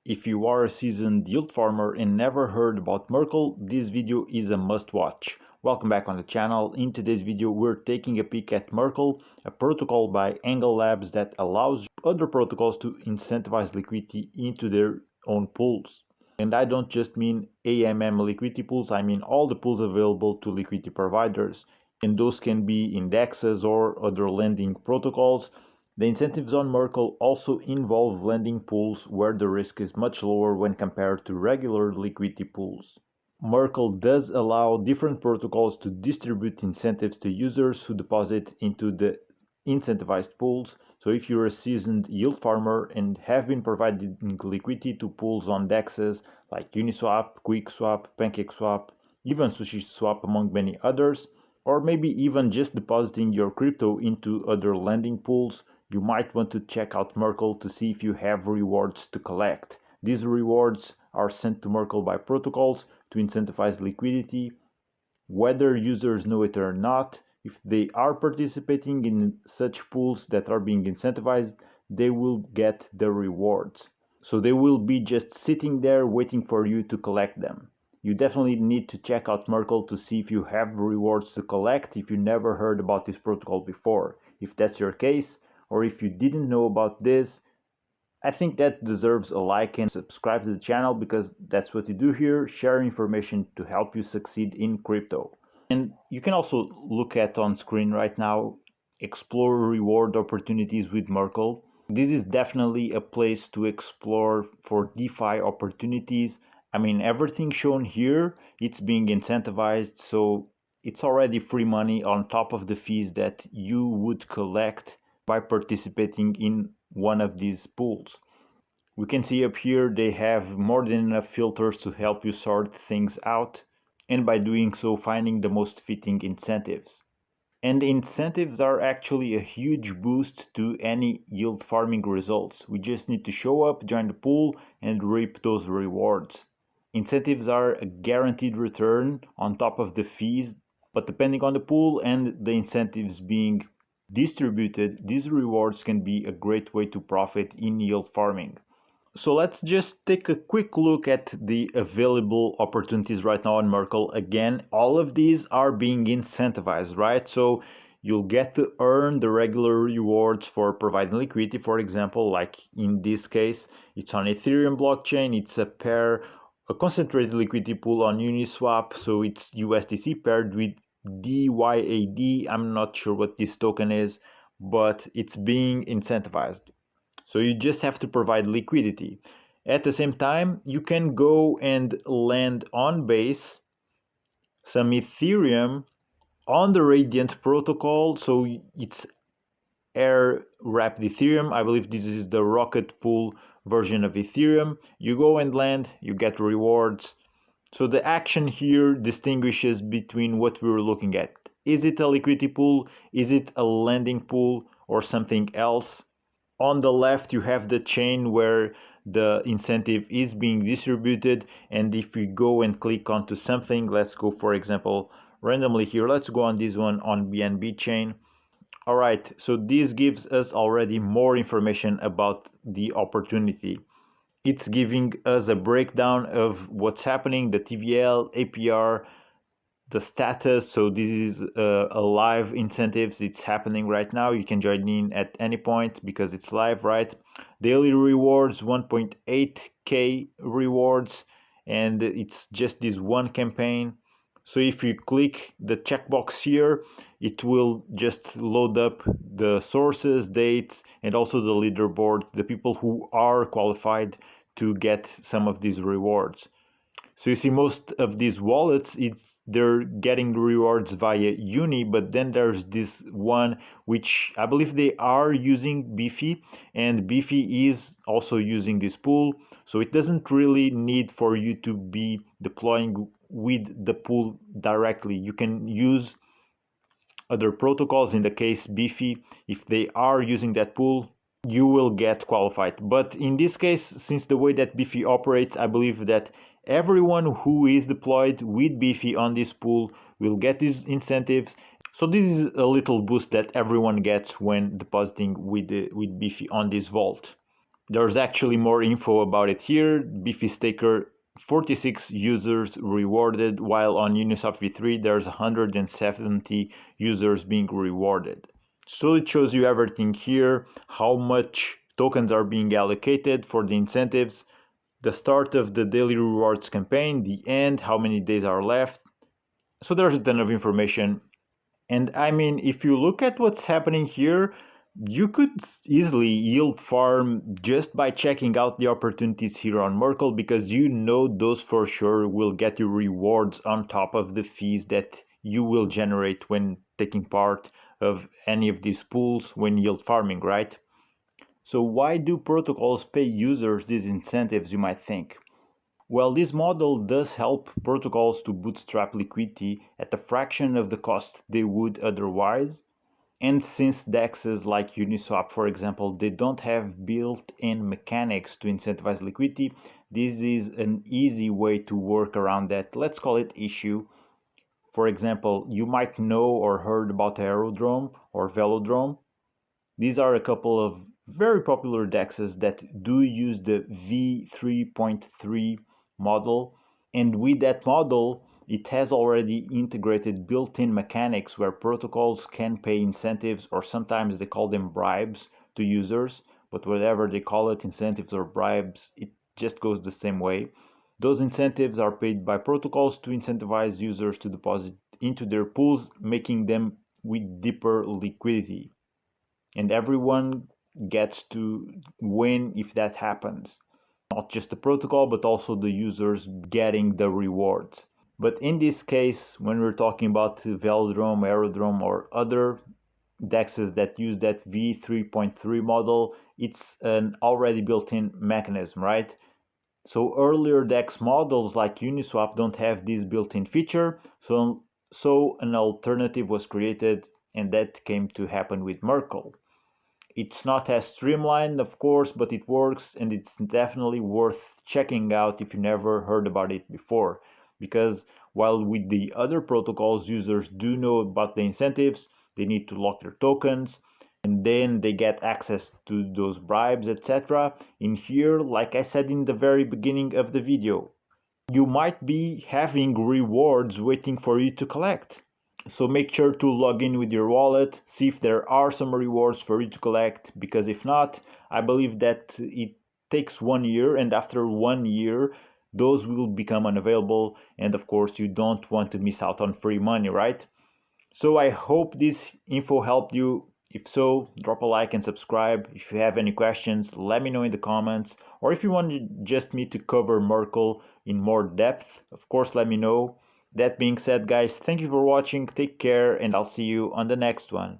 If you are a seasoned yield farmer and never heard about MERKL, this video is a must watch. Welcome back on the channel. In today's video we're taking a peek at MERKL, a protocol by Angle Labs that allows other protocols to incentivize liquidity into their own pools. And I don't just mean AMM liquidity pools, I mean all the pools available to liquidity providers. And those can be indexes or other lending protocols. The incentives on MERKL also involve lending pools where the risk is much lower when compared to regular liquidity pools. MERKL does allow different protocols to distribute incentives to users who deposit into the incentivized pools. So if you're a seasoned yield farmer and have been providing liquidity to pools on DEXs like Uniswap, QuickSwap, PancakeSwap, even SushiSwap among many others, or maybe even just depositing your crypto into other lending pools, you might want to check out MERKL to see if you have rewards to collect. These rewards are sent to MERKL by protocols to incentivize liquidity, whether users know it or not. If they are participating in such pools that are being incentivized, they will get the rewards. So they will be just sitting there waiting for you to collect them. You definitely need to check out MERKL to see if you have rewards to collect if you never heard about this protocol before. If that's your case, or if you didn't know about this, I think that deserves a like and subscribe to the channel, because that's what you do here, share information to help you succeed in crypto. And you can also look at on screen right now, explore reward opportunities with MERKL. This is definitely a place to explore for DeFi opportunities. I mean, everything shown here, it's being incentivized, so it's already free money on top of the fees that you would collect by participating in one of these pools. We can see up here they have more than enough filters to help you sort things out, and by doing so finding the most fitting incentives. And incentives are actually a huge boost to any yield farming results. We just need to show up, join the pool, and reap those rewards. Incentives are a guaranteed return on top of the fees, but depending on the pool and the incentives being distributed, these rewards can be a great way to profit in yield farming. So let's just take a quick look at the available opportunities right now on MERKL. Again, all of these are being incentivized, right? So you'll get to earn the regular rewards for providing liquidity. For example, like in this case, it's on Ethereum blockchain. It's a concentrated liquidity pool on Uniswap. So it's USDC paired with DYAD. I'm not sure what this token is, but it's being incentivized. So you just have to provide liquidity. At the same time, you can go and lend on base some Ethereum on the Radiant protocol. So it's air wrapped Ethereum. I believe this is the rocket pool version of Ethereum. You go and lend, you get rewards. So the action here distinguishes between what we were looking at. Is it a liquidity pool? Is it a lending pool or something else? On the left, you have the chain where the incentive is being distributed. And if we go and click onto something, let's go, for example, randomly here, let's go on this one on BNB chain. All right, so this gives us already more information about the opportunity. It's giving us a breakdown of what's happening, the TVL, APR, the status. So this is a live incentives. It's happening right now. You can join in at any point because it's live, right? Daily rewards, 1.8k rewards, and it's just this one campaign. So if you click the checkbox here, it will just load up the sources, dates, and also the leaderboard, the people who are qualified to get some of these rewards. So you see most of these wallets, they're getting rewards via Uni, but then there's this one which I believe they are using Beefy, and Beefy is also using this pool. So it doesn't really need for you to be deploying with the pool directly. You can use other protocols. In the case Beefy, if they are using that pool, you will get qualified. But in this case, since the way that Beefy operates, I believe that everyone who is deployed with Beefy on this pool will get these incentives. So this is a little boost that everyone gets when depositing with Beefy on this vault. There's actually more info about it here. Beefy Staker, 46 users rewarded, while on Uniswap v3 there's 170 users being rewarded. So it shows you everything here, how much tokens are being allocated for the incentives, the start of the daily rewards campaign, the end, how many days are left. So there's a ton of information. And I mean, if you look at what's happening here, you could easily yield farm just by checking out the opportunities here on MERKL, because you know those for sure will get you rewards on top of the fees that you will generate when taking part of any of these pools when yield farming, right? So why do protocols pay users these incentives, you might think? Well, this model does help protocols to bootstrap liquidity at a fraction of the cost they would otherwise. And since DEXs like Uniswap, for example, they don't have built-in mechanics to incentivize liquidity, this is an easy way to work around that, let's call it issue. For example, you might know or heard about Aerodrome or Velodrome. These are a couple of very popular DEXs that do use the v3.3 model, and with that model it has already integrated built-in mechanics where protocols can pay incentives, or sometimes they call them bribes, to users, but whatever they call it, incentives or bribes, it just goes the same way. Those incentives are paid by protocols to incentivize users to deposit into their pools, making them with deeper liquidity, and everyone gets to win if that happens. Not just the protocol, but also the users getting the rewards. But in this case, when we're talking about Velodrome, Aerodrome, or other DEXs that use that v3.3 model, it's an already built-in mechanism, right? So earlier DEX models like Uniswap don't have this built-in feature, so an alternative was created, and that came to happen with MERKL. It's not as streamlined, of course, but it works, and it's definitely worth checking out if you never heard about it before. Because while with the other protocols users do know about the incentives, they need to lock their tokens, and then they get access to those bribes, etc. In here, like I said in the very beginning of the video, you might be having rewards waiting for you to collect. So make sure to log in with your wallet, see if there are some rewards for you to collect, because if not, I believe that it takes 1 year, and after 1 year those will become unavailable, and of course you don't want to miss out on free money, right? So I hope this info helped you. If so, drop a like and subscribe. If you have any questions, let me know in the comments. Or if you want just me to cover MERKL in more depth, of course let me know. That being said, guys, thank you for watching, take care, and I'll see you on the next one.